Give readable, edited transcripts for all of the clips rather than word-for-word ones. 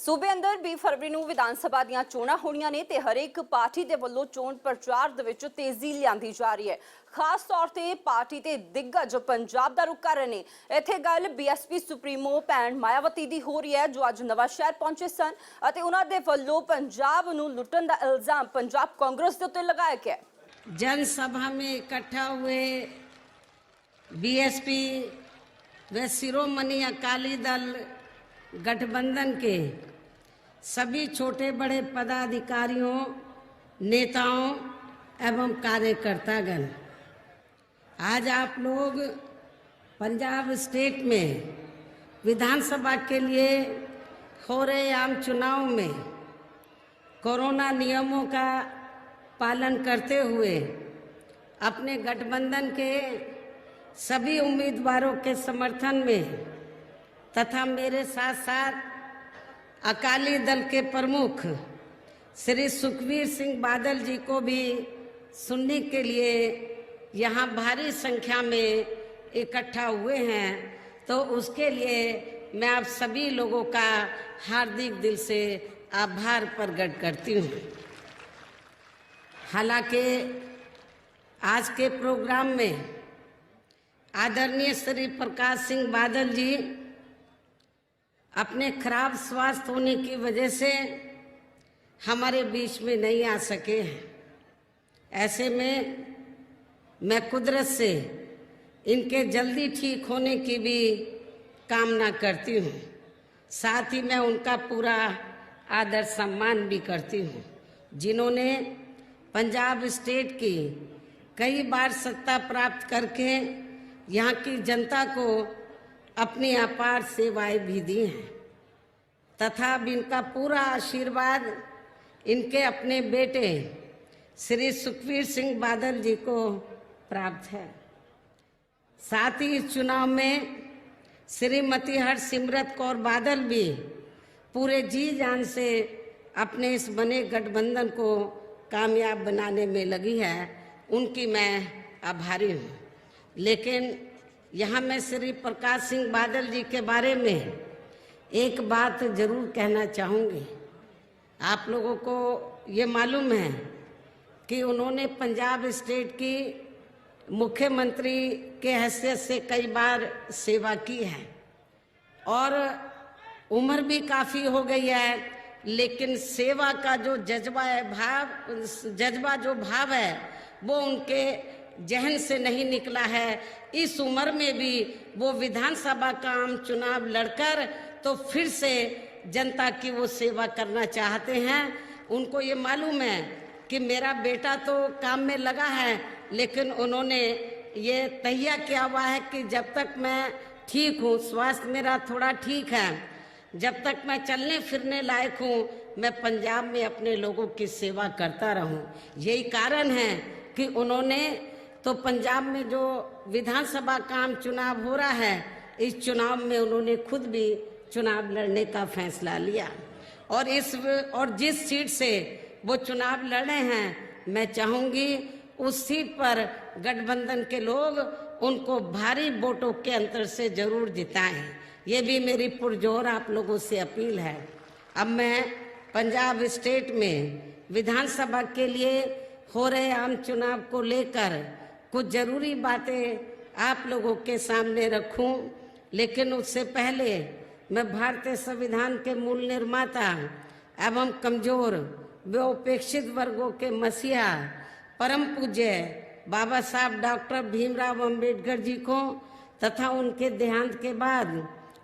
सूबे अंदर 20 फरवरी ਨੂੰ ਵਿਧਾਨ ਸਭਾ ਦੀਆਂ ਚੋਣਾਂ ਹੋਣੀਆਂ ਨੇ ਤੇ ਹਰੇਕ ਪਾਰਟੀ ਦੇ ਵੱਲੋਂ ਚੋਣ ਪ੍ਰਚਾਰ ਦੇ ਵਿੱਚ ਤੇਜ਼ੀ ਲਿਆਂਦੀ ਜਾ ਰਹੀ ਹੈ। ਖਾਸ ਤੌਰ ਤੇ ਪਾਰਟੀ ਤੇ ਦਿੱਗਜ ਪੰਜਾਬ ਦਾ ਰੁਖ ਕਰ ਰਹੇ ਨੇ। ਇੱਥੇ ਗੱਲ ਬੀਐਸਪੀ ਸੁਪਰੀਮੋ ਭੈਣ ਮਾਇਆਵਤੀ ਦੀ ਹੋ ਰਹੀ ਹੈ ਜੋ ਅੱਜ ਨਵਾਂ ਸ਼ਹਿਰ ਪਹੁੰਚੇ ਸਨ ਅਤੇ ਉਹਨਾਂ ਦੇ ਵੱਲੋਂ ਪੰਜਾਬ ਨੂੰ ਲੁੱਟਣ ਦਾ ਇਲਜ਼ਾਮ ਪੰਜਾਬ ਕਾਂਗਰਸ ਦੇ ਉੱਤੇ ਲਗਾਇਆ ਗਿਆ। जनसभा में इकट्ठा हुए बीएसपी व शिरोमणि अकाली दल गठबंधन के सभी छोटे बड़े पदाधिकारियों, नेताओं एवं कार्यकर्तागण, आज आप लोग पंजाब स्टेट में विधानसभा के लिए हो रहे आम चुनाव में कोरोना नियमों का पालन करते हुए अपने गठबंधन के सभी उम्मीदवारों के समर्थन में तथा मेरे साथ साथ अकाली दल के प्रमुख श्री सुखबीर सिंह बादल जी को भी सुनने के लिए यहाँ भारी संख्या में इकट्ठा हुए हैं, तो उसके लिए मैं आप सभी लोगों का हार्दिक दिल से आभार प्रकट करती हूँ। हालांकि आज के प्रोग्राम में आदरणीय श्री प्रकाश सिंह बादल जी अपने खराब स्वास्थ्य होने की वजह से हमारे बीच में नहीं आ सके हैं। ऐसे में मैं कुदरत से इनके जल्दी ठीक होने की भी कामना करती हूँ। साथ ही मैं उनका पूरा आदर सम्मान भी करती हूँ, जिन्होंने पंजाब स्टेट की कई बार सत्ता प्राप्त करके यहाँ की जनता को अपनी अपार सेवाएं भी दी हैं तथा अब इनका पूरा आशीर्वाद इनके अपने बेटे श्री सुखबीर सिंह बादल जी को प्राप्त है। साथ ही इस चुनाव में श्रीमती हरसिमरत कौर बादल भी पूरे जी जान से अपने इस बने गठबंधन को कामयाब बनाने में लगी है, उनकी मैं आभारी हूँ। लेकिन यहाँ मैं श्री प्रकाश सिंह बादल जी के बारे में एक बात जरूर कहना चाहूँगी। आप लोगों को ये मालूम है कि उन्होंने पंजाब स्टेट की मुख्यमंत्री के हैसियत से कई बार सेवा की है और उम्र भी काफ़ी हो गई है, लेकिन सेवा का जो जज्बा है वो उनके जहन से नहीं निकला है। इस उम्र में भी वो विधानसभा का आम चुनाव लड़कर तो फिर से जनता की वो सेवा करना चाहते हैं। उनको ये मालूम है कि मेरा बेटा तो काम में लगा है, लेकिन उन्होंने ये तहिया किया हुआ है कि जब तक मैं ठीक हूँ, स्वास्थ्य मेरा थोड़ा ठीक है, जब तक मैं चलने फिरने लायक हूँ, मैं पंजाब में अपने लोगों की सेवा करता रहूँ। यही कारण है कि उन्होंने तो पंजाब में जो विधानसभा का आम चुनाव हो रहा है, इस चुनाव में उन्होंने खुद भी चुनाव लड़ने का फैसला लिया और जिस सीट से वो चुनाव लड़े हैं, मैं चाहूँगी उस सीट पर गठबंधन के लोग उनको भारी वोटों के अंतर से जरूर जिताएं। ये भी मेरी पुरजोर आप लोगों से अपील है। अब मैं पंजाब स्टेट में विधानसभा के लिए हो रहे आम चुनाव को लेकर कुछ जरूरी बातें आप लोगों के सामने रखूं, लेकिन उससे पहले मैं भारतीय संविधान के मूल निर्माता एवं कमजोर व उपेक्षित वर्गों के मसीहा परम पूज्य बाबा साहब डॉक्टर भीमराव अंबेडकर जी को तथा उनके देहांत के बाद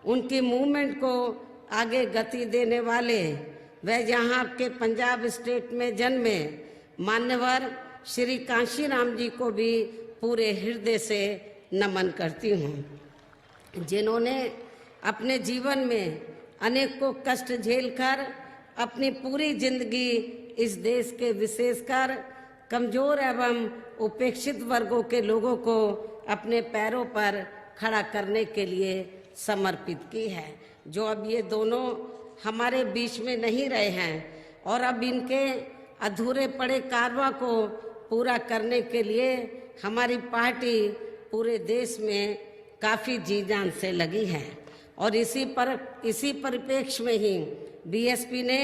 उनकी मूवमेंट को आगे गति देने वाले व यहाँ के पंजाब स्टेट में जन्मे मान्यवर श्री कांशीराम जी को भी पूरे हृदय से नमन करती हूँ, जिन्होंने अपने जीवन में अनेकों कष्ट झेलकर अपनी पूरी जिंदगी इस देश के विशेषकर कमजोर एवं उपेक्षित वर्गों के लोगों को अपने पैरों पर खड़ा करने के लिए समर्पित की है। जो अब ये दोनों हमारे बीच में नहीं रहे हैं और अब इनके अधूरे पड़े कारवा को पूरा करने के लिए हमारी पार्टी पूरे देश में काफ़ी जी जान से लगी है और इसी परिप्रेक्ष्य में ही बीएसपी ने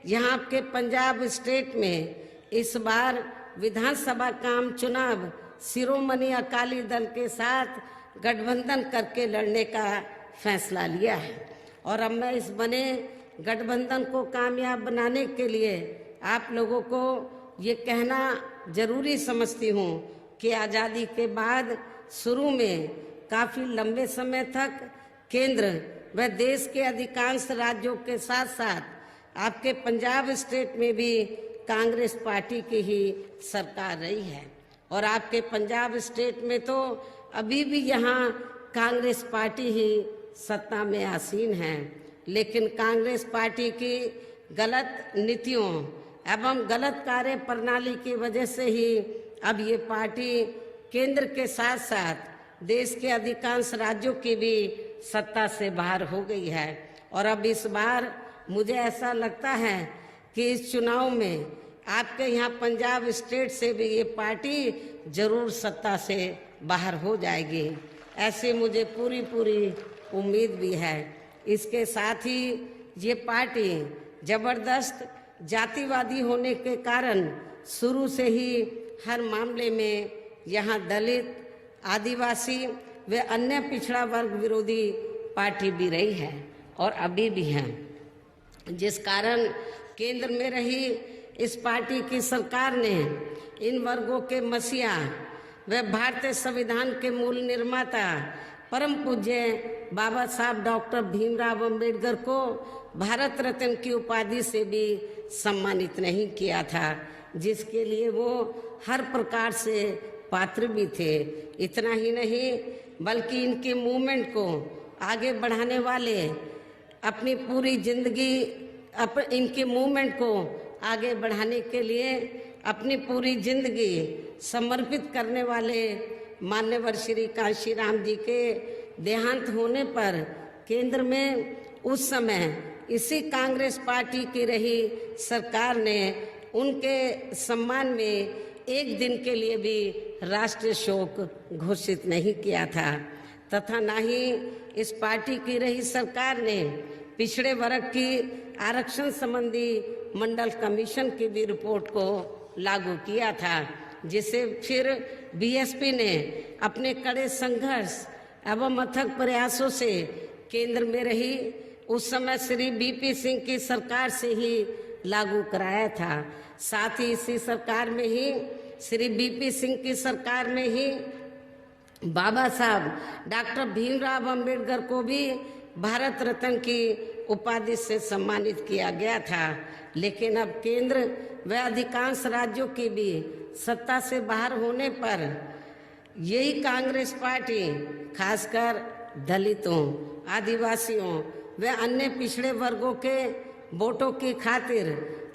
यहाँ के पंजाब स्टेट में इस बार विधानसभा काम चुनाव शिरोमणि अकाली दल के साथ गठबंधन करके लड़ने का फैसला लिया है। और अब मैं इस बने गठबंधन को कामयाब बनाने के लिए आप लोगों को ये कहना जरूरी समझती हूँ कि आज़ादी के बाद शुरू में काफ़ी लंबे समय तक केंद्र व देश के अधिकांश राज्यों के साथ साथ आपके पंजाब स्टेट में भी कांग्रेस पार्टी की ही सरकार रही है। और आपके पंजाब स्टेट में तो अभी भी यहाँ कांग्रेस पार्टी ही सत्ता में आसीन है। लेकिन कांग्रेस पार्टी की गलत नीतियों एवं गलत कार्य प्रणाली की वजह से ही अब ये पार्टी केंद्र के साथ साथ देश के अधिकांश राज्यों की भी सत्ता से बाहर हो गई है। और अब इस बार मुझे ऐसा लगता है कि इस चुनाव में आपके यहाँ पंजाब स्टेट से भी ये पार्टी जरूर सत्ता से बाहर हो जाएगी, ऐसी मुझे पूरी उम्मीद भी है। इसके साथ ही ये पार्टी जबरदस्त जातिवादी होने के कारण शुरू से ही हर मामले में यहाँ दलित, आदिवासी व अन्य पिछड़ा वर्ग विरोधी पार्टी भी रही है और अभी भी है, जिस कारण केंद्र में रही इस पार्टी की सरकार ने इन वर्गों के मसीहा व भारतीय संविधान के मूल निर्माता परम पूज्य बाबा साहब डॉक्टर भीमराव अंबेडकर को भारत रत्न की उपाधि से भी सम्मानित नहीं किया था, जिसके लिए वो हर प्रकार से पात्र भी थे। इतना ही नहीं बल्कि इनके मूवमेंट को आगे बढ़ाने वाले अपनी पूरी जिंदगी इनके मूवमेंट को आगे बढ़ाने के लिए अपनी पूरी जिंदगी समर्पित करने वाले मान्यवर श्री कांशीराम जी के देहांत होने पर केंद्र में उस समय इसी कांग्रेस पार्टी की रही सरकार ने उनके सम्मान में एक दिन के लिए भी राष्ट्रीय शोक घोषित नहीं किया था, तथा न ही इस पार्टी की रही सरकार ने पिछड़े वर्ग की आरक्षण संबंधी मंडल कमीशन की भी रिपोर्ट को लागू किया था, जिसे फिर बीएसपी ने अपने कड़े संघर्ष एवं अथक प्रयासों से केंद्र में रही उस समय श्री बीपी सिंह की सरकार से ही लागू कराया था। साथ ही इसी सरकार में ही श्री बीपी सिंह की सरकार में ही बाबा साहब डॉक्टर भीमराव अंबेडकर को भी भारत रत्न की उपाधि से सम्मानित किया गया था। लेकिन अब केंद्र व अधिकांश राज्यों की भी सत्ता से बाहर होने पर यही कांग्रेस पार्टी खासकर दलितों, आदिवासियों व अन्य पिछड़े वर्गों के वोटों की खातिर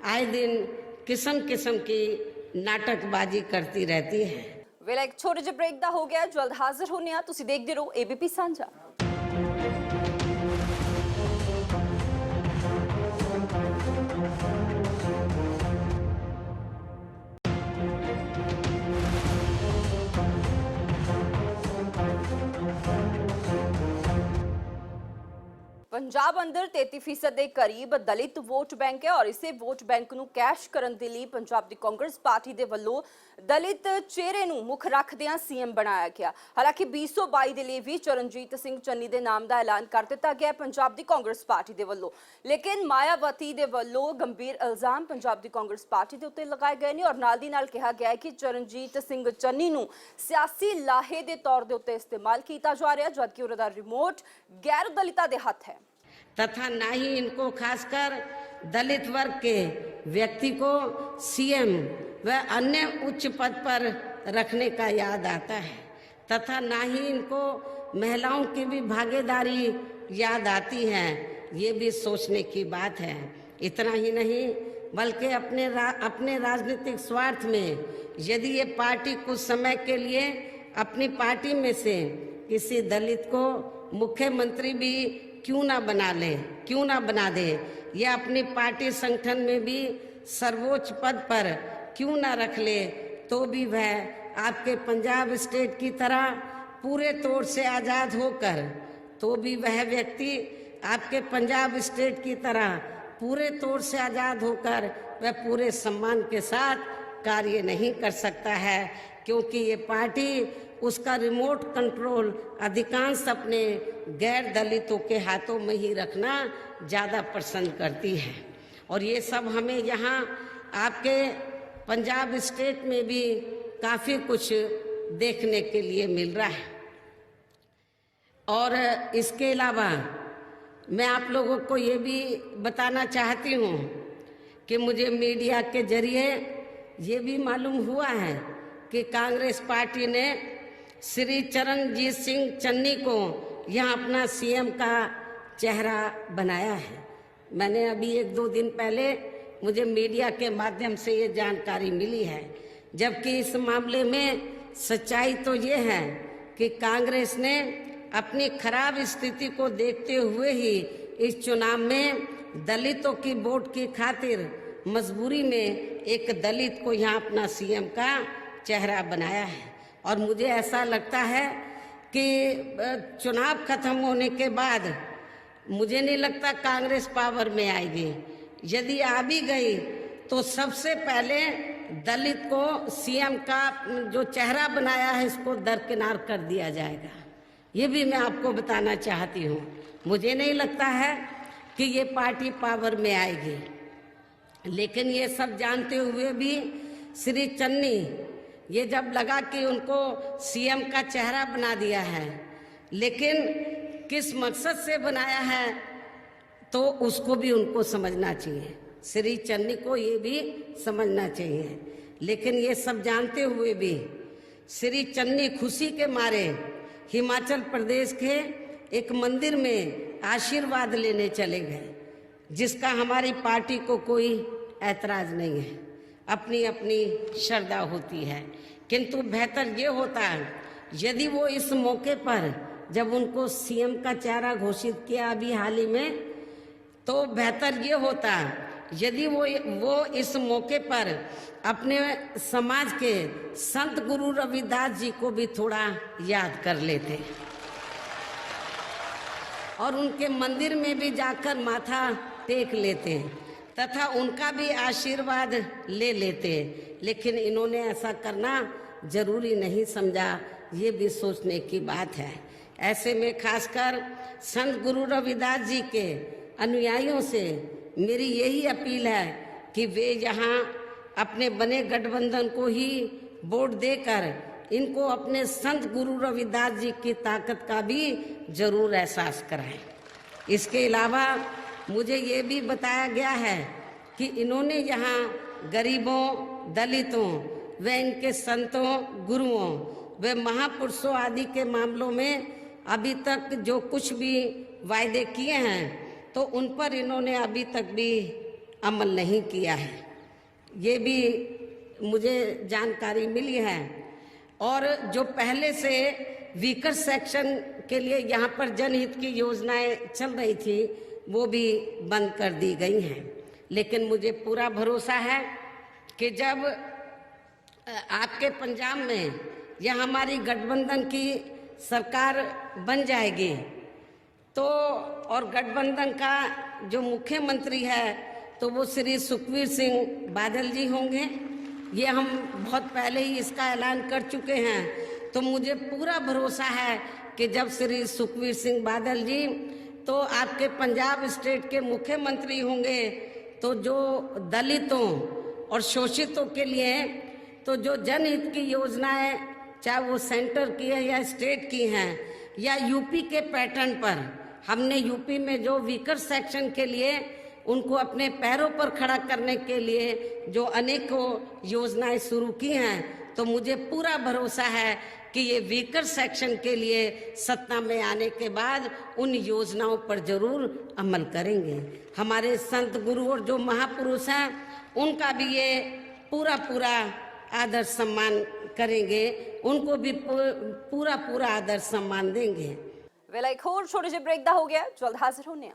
आए दिन किस्म किस्म की नाटकबाजी करती रहती है। ਵੇਲੇ ਇੱਕ ਛੋਟੇ ਜਿਹੇ ਬ੍ਰੇਕ ਦਾ ਹੋ ਗਿਆ, ਜਲਦ ਹਾਜ਼ਰ ਹੋਣੇ ਆ। ਤੁਸੀਂ ਦੇਖਦੇ ਰਹੋ ABP ਸਾਂਝਾ। पंजाब अंदर 33% ਦੇ ਕਰੀਬ ਦਲਿਤ ਵੋਟ ਬੈਂਕ ਹੈ ਔਰ ਇਸੇ ਵੋਟ ਬੈਂਕ ਨੂੰ ਕੈਸ਼ ਕਰਨ ਦੇ ਲਈ ਪੰਜਾਬ ਦੀ ਕਾਂਗਰਸ ਪਾਰਟੀ ਦੇ ਵੱਲੋਂ ਦਲਿਤ ਚਿਹਰੇ ਨੂੰ ਮੁੱਖ ਰੱਖਦਿਆਂ ਸੀਐਮ ਬਣਾਇਆ ਗਿਆ। ਹਾਲਾਂਕਿ 2022 ਦੇ ਲਈ ਵੀ ਚਰਨਜੀਤ ਸਿੰਘ ਚੰਨੀ ਦੇ ਨਾਮ ਦਾ ਐਲਾਨ ਕਰ ਦਿੱਤਾ ਗਿਆ ਪੰਜਾਬ ਦੀ ਕਾਂਗਰਸ ਪਾਰਟੀ ਦੇ ਵੱਲੋਂ, ਲੇਕਿਨ ਮਾਇਆਵਤੀ ਦੇ ਵੱਲੋਂ ਗੰਭੀਰ ਇਲਜ਼ਾਮ ਪੰਜਾਬ ਦੀ ਕਾਂਗਰਸ ਪਾਰਟੀ ਦੇ ਉੱਤੇ ਲਗਾਏ ਗਏ ਨੇ ਔਰ ਨਾਲ ਦੀ ਨਾਲ ਕਿਹਾ ਗਿਆ ਹੈ ਕਿ ਚਰਨਜੀਤ ਸਿੰਘ ਚੰਨੀ ਨੂੰ ਸਿਆਸੀ ਲਾਹੇ ਦੇ ਤੌਰ ਦੇ ਉੱਤੇ ਇਸਤੇਮਾਲ ਕੀਤਾ ਜਾ ਰਿਹਾ, ਜਦਕਿ ਉਹਦਾ ਰਿਮੋਟ ਗੈਰ ਦਲਿਤਾਂ ਦੇ ਹੱਥ ਹੈ। तथा ना ही इनको खासकर दलित वर्ग के व्यक्ति को सीएम व अन्य उच्च पद पर रखने का याद आता है, तथा ना ही इनको महिलाओं की भी भागीदारी याद आती है। ये भी सोचने की बात है। इतना ही नहीं बल्कि अपने राजनीतिक स्वार्थ में यदि ये पार्टी कुछ समय के लिए अपनी पार्टी में से किसी दलित को मुख्यमंत्री भी क्यों ना बना दे या अपनी पार्टी संगठन में भी सर्वोच्च पद पर क्यों ना रख ले, तो भी वह आपके पंजाब स्टेट की तरह पूरे तौर से आज़ाद होकर, तो भी वह व्यक्ति आपके पंजाब स्टेट की तरह पूरे तौर से आज़ाद होकर वह पूरे सम्मान के साथ कार्य नहीं कर सकता है, क्योंकि ये पार्टी उसका रिमोट कंट्रोल अधिकांश अपने गैर दलितों के हाथों में ही रखना ज़्यादा पसंद करती है। और ये सब हमें यहाँ आपके पंजाब स्टेट में भी काफ़ी कुछ देखने के लिए मिल रहा है। और इसके अलावा मैं आप लोगों को ये भी बताना चाहती हूँ कि मुझे मीडिया के जरिए ये भी मालूम हुआ है कि कांग्रेस पार्टी ने श्री चरणजीत सिंह चन्नी को यहाँ अपना सीएम का चेहरा बनाया है। मैंने अभी 1-2 दिन पहले मुझे मीडिया के माध्यम से ये जानकारी मिली है, जबकि इस मामले में सच्चाई तो ये है कि कांग्रेस ने अपनी खराब स्थिति को देखते हुए ही इस चुनाव में दलितों की वोट की खातिर मजबूरी में एक दलित को यहाँ अपना सीएम का चेहरा बनाया है। और मुझे ऐसा लगता है कि चुनाव खत्म होने के बाद मुझे नहीं लगता कांग्रेस पावर में आएगी। यदि आ भी गई तो सबसे पहले दलित को सीएम का जो चेहरा बनाया है इसको दरकिनार कर दिया जाएगा। ये भी मैं आपको बताना चाहती हूँ। मुझे नहीं लगता है कि ये पार्टी पावर में आएगी, लेकिन ये सब जानते हुए भी श्री चन्नी ये जब लगा कि उनको सीएम का चेहरा बना दिया है, लेकिन किस मकसद से बनाया है तो उसको भी उनको समझना चाहिए, श्री चन्नी को ये भी समझना चाहिए। लेकिन ये सब जानते हुए भी श्री चन्नी खुशी के मारे हिमाचल प्रदेश के एक मंदिर में आशीर्वाद लेने चले गए, जिसका हमारी पार्टी को कोई ऐतराज नहीं है। अपनी अपनी श्रद्धा होती है, किंतु बेहतर ये होता है यदि वो इस मौके पर जब उनको सीएम का चेहरा घोषित किया अभी हाल ही में, तो बेहतर ये होता यदि वो इस मौके पर अपने समाज के संत गुरु रविदास जी को भी थोड़ा याद कर लेते और उनके मंदिर में भी जाकर माथा टेक लेते तथा उनका भी आशीर्वाद ले लेते। लेकिन इन्होंने ऐसा करना जरूरी नहीं समझा, ये भी सोचने की बात है। ऐसे में खासकर संत गुरु रविदास जी के अनुयायियों से मेरी यही अपील है कि वे यहाँ अपने बने गठबंधन को ही वोट देकर इनको अपने संत गुरु रविदास जी की ताकत का भी जरूर एहसास कराएं। इसके अलावा मुझे ये भी बताया गया है कि इन्होंने यहाँ गरीबों, दलितों व इनके संतों, गुरुओं व महापुरुषों आदि के मामलों में अभी तक जो कुछ भी वायदे किए हैं तो उन पर इन्होंने अभी तक भी अमल नहीं किया है। ये भी मुझे जानकारी मिली है। और जो पहले से वीकर सेक्शन के लिए यहाँ पर जनहित की योजनाएं चल रही थी वो भी बंद कर दी गई हैं। लेकिन मुझे पूरा भरोसा है कि जब आपके पंजाब में या हमारी गठबंधन की सरकार बन जाएगी तो और गठबंधन का जो मुख्यमंत्री है तो वो श्री सुखबीर सिंह बादल जी होंगे। ये हम बहुत पहले ही इसका ऐलान कर चुके हैं। तो मुझे पूरा भरोसा है कि जब श्री सुखबीर सिंह बादल जी तो आपके पंजाब स्टेट के मुख्यमंत्री होंगे तो जो दलितों और शोषितों के लिए तो जो जनहित की योजनाएं चाहे वो सेंटर की है या स्टेट की हैं या यूपी के पैटर्न पर, हमने यूपी में जो वीकर सेक्शन के लिए उनको अपने पैरों पर खड़ा करने के लिए जो अनेकों योजनाएं शुरू की हैं, तो मुझे पूरा भरोसा है कि ये वीकर सेक्शन के लिए सत्ता में आने के बाद उन योजनाओं पर जरूर अमल करेंगे। हमारे संत गुरु और जो महापुरुष हैं उनका भी ये पूरा आदर सम्मान करेंगे, उनको भी पूरा आदर सम्मान देंगे। वेला एक और छोटे से ब्रेक दा हो गया, जल्द हाजिर होने हैं।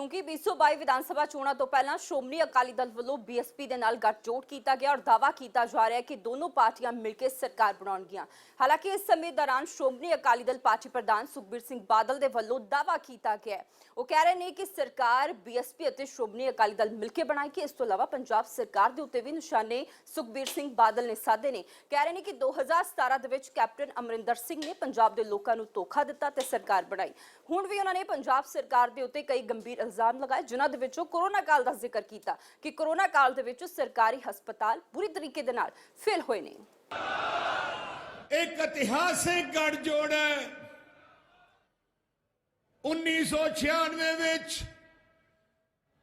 ਕਿਉਂਕਿ 2022 ਵਿਧਾਨ ਸਭਾ ਚੋਣਾਂ ਤੋਂ ਪਹਿਲਾਂ ਸ਼੍ਰੋਮਣੀ ਅਕਾਲੀ ਦਲ ਵੱਲੋਂ ਬੀਐਸਪੀ ਦੇ ਨਾਲ ਗੱਠਜੋੜ ਕੀਤਾ ਗਿਆ ਔਰ ਦਾਅਵਾ ਕੀਤਾ ਜਾ ਰਿਹਾ ਹੈ ਕਿ ਦੋਨੋਂ ਪਾਰਟੀਆਂ ਮਿਲ ਕੇ ਸਰਕਾਰ ਬਣਾਉਣਗੀਆਂ। ਹਾਲਾਂਕਿ ਇਸ ਸਮੇਂ ਦੌਰਾਨ ਸ਼੍ਰੋਮਣੀ ਅਕਾਲੀ ਦਲ ਪਾਰਟੀ ਪ੍ਰਧਾਨ ਸੁਖਬੀਰ ਸਿੰਘ ਬਾਦਲ ਦੇ ਵੱਲੋਂ ਦਾਅਵਾ ਕੀਤਾ ਗਿਆ ਹੈ। ਉਹ ਕਹਿ ਰਹੇ ਨੇ ਕਿ ਸਰਕਾਰ ਬੀਐਸਪੀ ਅਤੇ ਸ਼੍ਰੋਮਣੀ ਅਕਾਲੀ ਦਲ ਮਿਲ ਕੇ ਬਣਾਏਗੀ। ਇਸ ਤੋਂ ਇਲਾਵਾ ਪੰਜਾਬ ਸਰਕਾਰ ਦੇ ਉੱਤੇ ਵੀ ਨਿਸ਼ਾਨੇ ਸੁਖਬੀਰ ਸਿੰਘ ਬਾਦਲ ਨੇ ਸਾਧੇ ਨੇ। ਕਹਿ ਰਹੇ ਨੇ ਕਿ 2017 ਦੇ ਵਿੱਚ ਕੈਪਟਨ ਅਮਰਿੰਦਰ ਸਿੰਘ ਨੇ ਪੰਜਾਬ ਦੇ ਲੋਕਾਂ ਨੂੰ ਧੋਖਾ ਦਿੱਤਾ ਤੇ ਸਰਕਾਰ ਬਣਾਈ। ਹੁਣ ਵੀ ਉਹਨਾਂ ਨੇ ਪੰਜਾਬ ਸਰਕਾਰ ਦੇ ਉੱਤੇ ਕਈ ਗੰਭੀਰ ਇਲਜ਼ਾਮ ਲਗਾਏ, ਜਿਨ੍ਹਾਂ ਦੇ ਵਿੱਚੋਂ ਕੋਰੋਨਾ ਕਾਲ ਦਾ ਜ਼ਿਕਰ ਕੀਤਾ ਕਿ ਕੋਰੋਨਾ ਕਾਲ ਦੇ ਵਿੱਚ ਸਰਕਾਰੀ ਹਸਪਤਾਲ ਬੁਰੀ ਤਰੀਕੇ ਦੇ ਨਾਲ ਫੇਲ ਹੋਏ ਨੇ। एक इतिहासिक गठजोड़ है। 1996 ਵਿੱਚ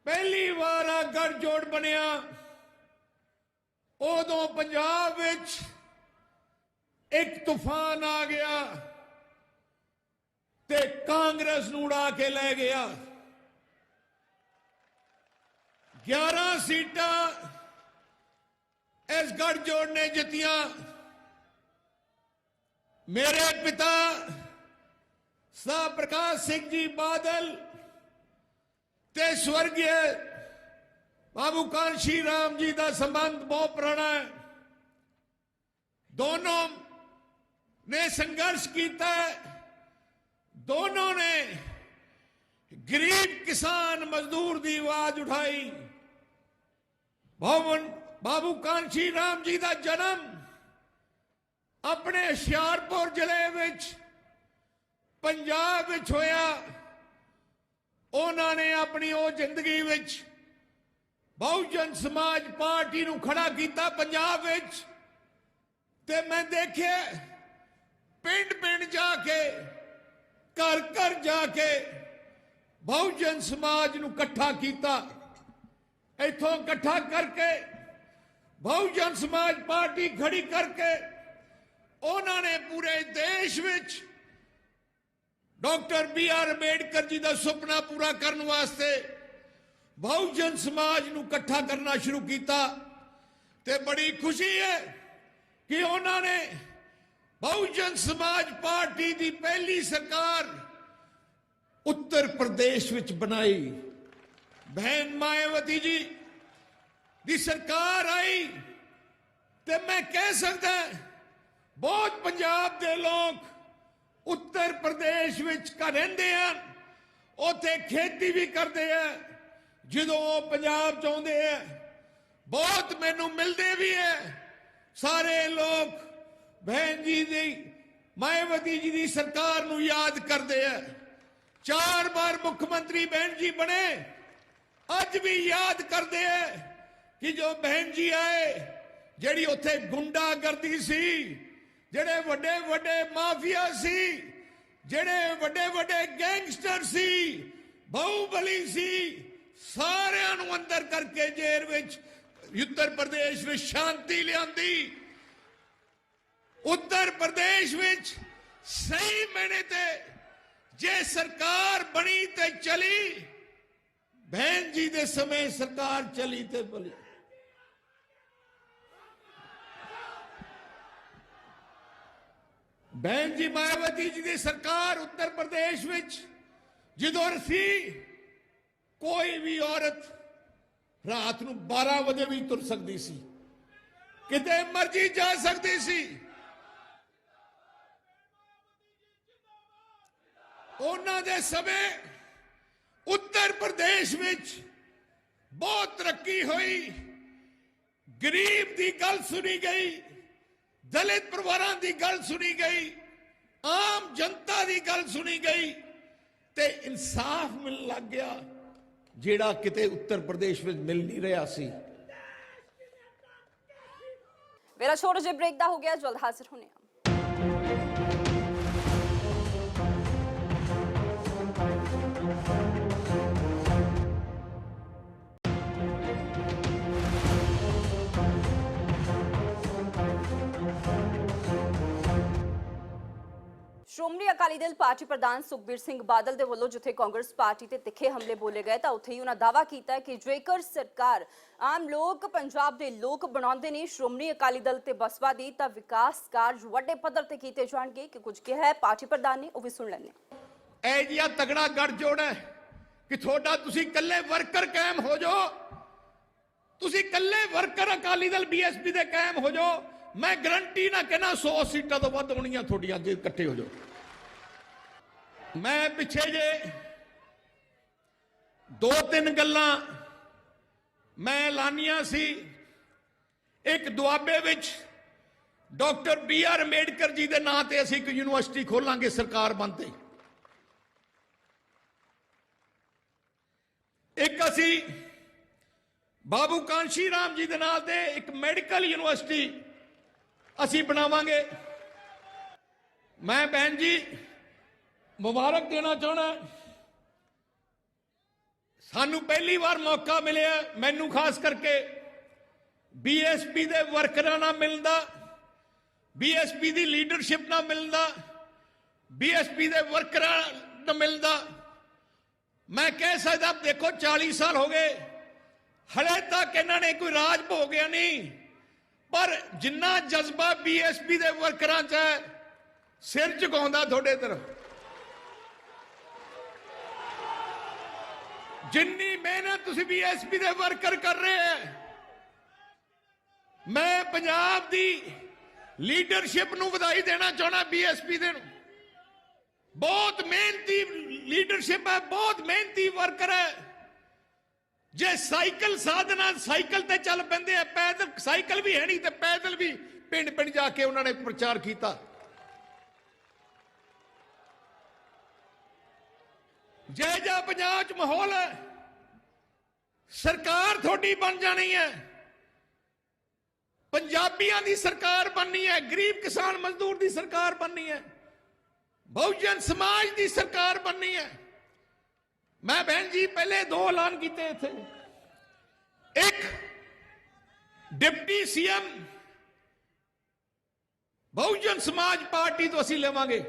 ਪਹਿਲੀ ਵਾਰ ਆ ਗਠਜੋੜ ਬਣਿਆ। ਉਦੋਂ ਪੰਜਾਬ ਵਿੱਚ ਇੱਕ ਤੂਫਾਨ ਆ ਗਿਆ ਤੇ ਕਾਂਗਰਸ ਨੂੰ ਉਡਾ ਕੇ ਲੈ ਗਿਆ। 11 ਸੀਟਾਂ ਇਸ ਗਠਜੋੜ ਨੇ ਜਿੱਤੀਆਂ। मेरे पिता साहब प्रकाश सिंह जी बादल ते स्वर्गीय बाबू कांशी राम जी का संबंध बहुत पुराना है। दोनों ने संघर्ष किया है। दोनों ने गरीब किसान मजदूर की आवाज उठाई। बाबू कांशी राम जी का जन्म अपने हुशियारपुर जिले में पंजाब विच होया। उन्होंने अपनी वो जिंदगी विच बहुजन समाज पार्टी नूं खड़ा किया पंजाब विच। ते मैं देखे पिंड पिंड जाके घर घर जाके बहुजन समाज नूं इकट्ठा किया। इथों इकट्ठा करके बहुजन समाज पार्टी खड़ी करके उन्होंने पूरे देश विच डॉक्टर BR अंबेडकर जी का सुपना पूरा करने वास्ते बहुजन समाज नूं इकट्ठा करना शुरू किया। ते बड़ी खुशी है कि उन्होंने बहुजन समाज पार्टी की पहली सरकार उत्तर प्रदेश विच बनाई। बहन मायावती जी की सरकार आई ते मैं कह सकता बहुत पंजाब के लोग उत्तर प्रदेश विच रहंदे हैं, उत्थे खेती भी करते हैं। जो पंजाब चाहते हैं बहुत मैनू मिलते भी है। सारे लोग बहन जी की मायावती जी की सरकार नू याद करते हैं। 4 बार मुख्यमंत्री बहन जी बने, अज भी याद करते हैं कि जो बहन जी आए जिहड़ी उत्थे गुंडागर्दी सी, ਜਿਹੜੇ ਵੱਡੇ ਵੱਡੇ ਮਾਫੀਆ ਸੀ, ਜਿਹੜੇ ਵੱਡੇ ਵੱਡੇ ਗੈਂਗਸਟਰ ਸੀ, ਬਾਹੂਬਲੀ ਸੀ, ਸਾਰਿਆਂ ਨੂੰ ਅੰਦਰ ਕਰਕੇ ਜੇਲ੍ਹ ਵਿੱਚ ਉੱਤਰ ਪ੍ਰਦੇਸ਼ ਵਿੱਚ ਸ਼ਾਂਤੀ ਲਿਆਂਦੀ। ਉੱਤਰ ਪ੍ਰਦੇਸ਼ ਵਿੱਚ ਸਹੀ ਮੈਨੇ ਤੇ ਜੇ ਸਰਕਾਰ ਬਣੀ ਤੇ ਚਲੀ, ਬਹਿਨ ਜੀ ਦੇ ਸਮੇਂ ਸਰਕਾਰ ਚਲੀ ਤੇ ਬਲੀ। बहन जी मायावती जी की सरकार उत्तर प्रदेश में जो सी कोई भी औरत रात को 12 बजे भी तुर सकती सी, किते मर्जी जा सकती सी। उन्हां दे समय उत्तर प्रदेश में बहुत तरक्की हुई। गरीब की गल सुनी गई, दलित परिवारों की गल सुनी गई, आम जनता की गल सुनी गई ते इंसाफ मिल लग गया जेड़ा किते उत्तर प्रदेश में मिल नहीं रहा सी। मेरा छोटा जिहा ब्रेक दा हो गया, जल्द हाजिर होने। ਸ਼੍ਰੋਮਣੀ ਅਕਾਲੀ ਦਲ ਪਾਰਟੀ ਪ੍ਰਧਾਨ ਸੁਖਬੀਰ ਸਿੰਘ ਬਾਦਲ ਦੇ ਵੱਲੋਂ ਜਿੱਥੇ ਕਾਂਗਰਸ ਪਾਰਟੀ ਤੇ ਤਿੱਖੇ ਹਮਲੇ ਬੋਲੇ ਗਏ ਤਾਂ ਉੱਥੇ ਹੀ ਉਹਨਾਂ ਦਾਅਵਾ ਕੀਤਾ ਕਿ ਜੇਕਰ ਸਰਕਾਰ ਆਮ ਲੋਕ ਪੰਜਾਬ ਦੇ ਲੋਕ ਬਣਾਉਂਦੇ ਨੇ ਸ਼੍ਰੋਮਣੀ ਅਕਾਲੀ ਦਲ ਤੇ ਬਸਪਾ ਦੀ ਤਾਂ ਵਿਕਾਸ ਕਾਰਜ ਵੱਡੇ ਪੱਧਰ ਤੇ ਕੀਤੇ ਜਾਣਗੇ। ਕਿ ਕੁਝ ਕਿਹਾ ਹੈ ਪਾਰਟੀ ਪ੍ਰਧਾਨ ਨੇ, ਉਹ ਵੀ ਸੁਣ ਲੈਣੇ। ਇਹ ਜਿਹਾ ਤਗੜਾ ਗੱਠਜੋੜ ਹੈ ਕਿ ਤੁਹਾਡਾ ਤੁਸੀਂ ਇਕੱਲੇ ਵਰਕਰ ਕਾਇਮ ਹੋ ਜਾਓ, ਤੁਸੀਂ ਇਕੱਲੇ ਵਰਕਰ ਅਕਾਲੀ ਦਲ ਬੀਐਸਪੀ ਦੇ ਕਾਇਮ ਹੋ ਜਾਓ, ਮੈਂ ਗਰੰਟੀ ਨਾ ਕਹਿਣਾ 100 ਸੀਟਾਂ ਤੋਂ ਵੱਧ ਹੋਣੀਆਂ ਤੁਹਾਡੀਆਂ ਜੇ ਇਕੱਠੇ ਹੋ ਜਾਓ। ਮੈਂ ਪਿੱਛੇ ਜੇ 2-3 ਗੱਲਾਂ ਮੈਂ ਐਲਾਨੀਆਂ ਸੀ। ਇੱਕ ਦੁਆਬੇ ਵਿੱਚ ਡਾਕਟਰ B.R. ਅੰਬੇਡਕਰ ਜੀ ਦੇ ਨਾਂ ਤੇ ਅਸੀਂ ਇੱਕ ਯੂਨੀਵਰਸਿਟੀ ਖੋਲਾਂਗੇ ਸਰਕਾਰ ਬਣਦੇ। ਇੱਕ ਅਸੀਂ ਬਾਬੂ ਕਾਂਸ਼ੀ ਰਾਮ ਜੀ ਦੇ ਨਾਂ ਤੇ ਇੱਕ ਮੈਡੀਕਲ ਯੂਨੀਵਰਸਿਟੀ ਅਸੀਂ ਬਣਾਵਾਂਗੇ। ਮੈਂ ਭੈਣ ਜੀ ਮੁਬਾਰਕ ਦੇਣਾ ਚਾਹਣਾ, ਸਾਨੂੰ ਪਹਿਲੀ ਵਾਰ ਮੌਕਾ ਮਿਲਿਆ, ਮੈਨੂੰ ਖਾਸ ਕਰਕੇ ਬੀਐਸਪੀ ਦੇ ਵਰਕਰਾਂ ਨਾਲ ਮਿਲਣ ਦਾ, ਬੀਐਸਪੀ ਦੀ ਲੀਡਰਸ਼ਿਪ ਨਾਲ ਮਿਲਣ ਦਾ, ਬੀਐਸਪੀ ਦੇ ਵਰਕਰਾਂ ਨਾਲ ਮਿਲਣ ਦਾ। ਮੈਂ ਕਹਿ ਸਕਦਾ ਦੇਖੋ 40 ਸਾਲ ਹੋ ਗਏ, ਹਲੇ ਤੱਕ ਇਹਨਾਂ ਨੇ ਕੋਈ ਰਾਜ ਭੋਗਿਆ ਨਹੀਂ, ਪਰ ਜਿੰਨਾ ਜਜ਼ਬਾ ਬੀਐਸਪੀ ਦੇ ਵਰਕਰਾਂ 'ਚ ਹੈ, ਸਿਰ ਝੁਕਾਉਂਦਾ ਤੁਹਾਡੇ ਤਰਫ। ਜਿੰਨੀ ਮਿਹਨਤ ਤੁਸੀਂ ਬੀਐਸਪੀ ਦੇ ਵਰਕਰ ਕਰ ਰਹੇ ਹੈ, ਮੈਂ ਪੰਜਾਬ ਦੀ ਲੀਡਰਸ਼ਿਪ ਨੂੰ ਵਧਾਈ ਦੇਣਾ ਚਾਹਣਾ। ਬੀਐਸਪੀ ਦੇ ਬਹੁਤ ਮਿਹਨਤੀ ਲੀਡਰਸ਼ਿਪ ਹੈ, ਬਹੁਤ ਮਿਹਨਤੀ ਵਰਕਰ ਹੈ। ਜੇ ਸਾਈਕਲ ਸਾਧਨਾ ਸਾਈਕਲ ਤੇ ਚੱਲ ਪੈਂਦੇ ਆ, ਪੈਦਲ ਸਾਈਕਲ ਵੀ ਹੈ ਨਹੀਂ ਤੇ ਪੈਦਲ ਵੀ ਪਿੰਡ ਪਿੰਡ ਜਾ ਕੇ ਉਹਨਾਂ ਨੇ ਪ੍ਰਚਾਰ ਕੀਤਾ। ਜੈ ਜਾ ਪੰਜਾਬ 'ਚ ਮਾਹੌਲ ਹੈ, ਸਰਕਾਰ ਤੁਹਾਡੀ ਬਣ ਜਾਣੀ ਹੈ, ਪੰਜਾਬੀਆਂ ਦੀ ਸਰਕਾਰ ਬਣਨੀ ਹੈ, ਗਰੀਬ ਕਿਸਾਨ ਮਜ਼ਦੂਰ ਦੀ ਸਰਕਾਰ ਬਣਨੀ ਹੈ, ਬਹੁਜਨ ਸਮਾਜ ਦੀ ਸਰਕਾਰ ਬਣਨੀ ਹੈ। ਮੈਂ ਭੈਣ ਜੀ ਪਹਿਲੇ 2 ਐਲਾਨ ਕੀਤੇ ਇੱਥੇ। ਇੱਕ ਡਿਪਟੀ ਸੀਐਮ ਬਹੁਜਨ ਸਮਾਜ ਪਾਰਟੀ ਤੋਂ ਅਸੀਂ ਲਵਾਂਗੇ,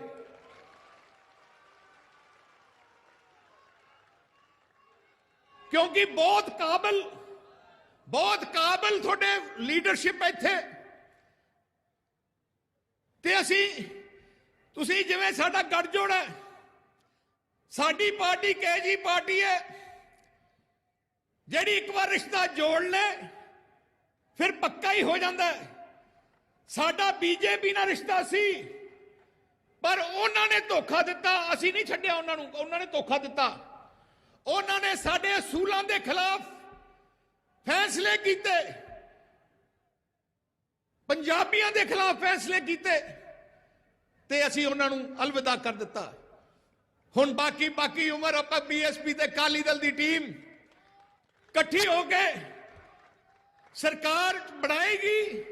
ਕਿਉਂਕਿ ਬਹੁਤ ਕਾਬਲ ਤੁਹਾਡੇ ਲੀਡਰਸ਼ਿਪ ਇੱਥੇ। ਤੇ ਤੁਸੀਂ ਜਿਵੇਂ ਸਾਡਾ ਗੱਠਜੋੜ ਹੈ, ਸਾਡੀ ਪਾਰਟੀ ਕਹੇ ਜੀ ਪਾਰਟੀ ਹੈ ਜਿਹੜੀ ਇੱਕ ਵਾਰ ਰਿਸ਼ਤਾ ਜੋੜ ਲੈ ਫਿਰ ਪੱਕਾ ਹੀ ਹੋ ਜਾਂਦਾ ਹੈ। ਸਾਡਾ ਬੀਜੇਪੀ ਨਾਲ ਰਿਸ਼ਤਾ ਸੀ, ਪਰ ਉਹਨਾਂ ਨੇ ਧੋਖਾ ਦਿੱਤਾ, ਅਸੀਂ ਨਹੀਂ ਛੱਡਿਆ ਉਹਨਾਂ ਨੂੰ, ਉਹਨਾਂ ਨੇ ਧੋਖਾ ਦਿੱਤਾ। ਉਹਨਾਂ ਨੇ ਸਾਡੇ ਅਸੂਲਾਂ ਦੇ ਖਿਲਾਫ ਫੈਸਲੇ ਕੀਤੇ, ਪੰਜਾਬੀਆਂ ਦੇ ਖਿਲਾਫ ਫੈਸਲੇ ਕੀਤੇ, ਤੇ ਅਸੀਂ ਉਹਨਾਂ ਨੂੰ ਅਲਵਿਦਾ ਕਰ ਦਿੱਤਾ। ਹੁਣ ਬਾਕੀ ਉਮਰ ਆਪਾਂ ਬੀਐਸਪੀ ਤੇ ਅਕਾਲੀ ਦਲ ਦੀ ਟੀਮ ਇਕੱਠੀ ਹੋ ਕੇ ਸਰਕਾਰ ਬਣਾਏਗੀ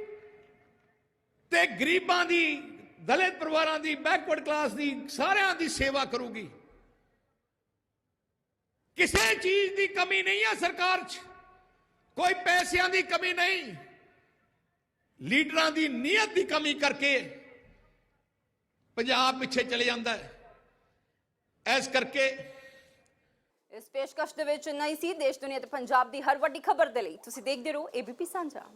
ਤੇ ਗਰੀਬਾਂ ਦੀ, ਦਲਿਤ ਪਰਿਵਾਰਾਂ ਦੀ, ਬੈਕਵਰਡ ਕਲਾਸ ਦੀ, ਸਾਰਿਆਂ ਦੀ ਸੇਵਾ ਕਰੂਗੀ। ਕਿਸੇ ਚੀਜ਼ ਦੀ ਕਮੀ ਨਹੀਂ ਹੈ ਸਰਕਾਰ 'ਚ, ਕੋਈ ਪੈਸਿਆਂ ਦੀ ਕਮੀ ਨਹੀਂ, ਲੀਡਰਾਂ ਦੀ ਨੀਅਤ ਦੀ ਕਮੀ ਕਰਕੇ ਪੰਜਾਬ ਪਿੱਛੇ ਚਲੇ ਜਾਂਦਾ ਹੈ। ਇਸ ਕਰਕੇ ਇਸ ਪੇਸ਼ਕਸ਼ ਦੇ ਵਿੱਚ ਇੰਨਾ ਹੀ ਸੀ। ਦੇਸ਼ ਦੁਨੀਆ ਤੇ ਪੰਜਾਬ ਦੀ ਹਰ ਵੱਡੀ ਖਬਰ ਦੇ ਲਈ ਤੁਸੀਂ ਦੇਖਦੇ ਰਹੋ ABP ਸਾਂਝਾ।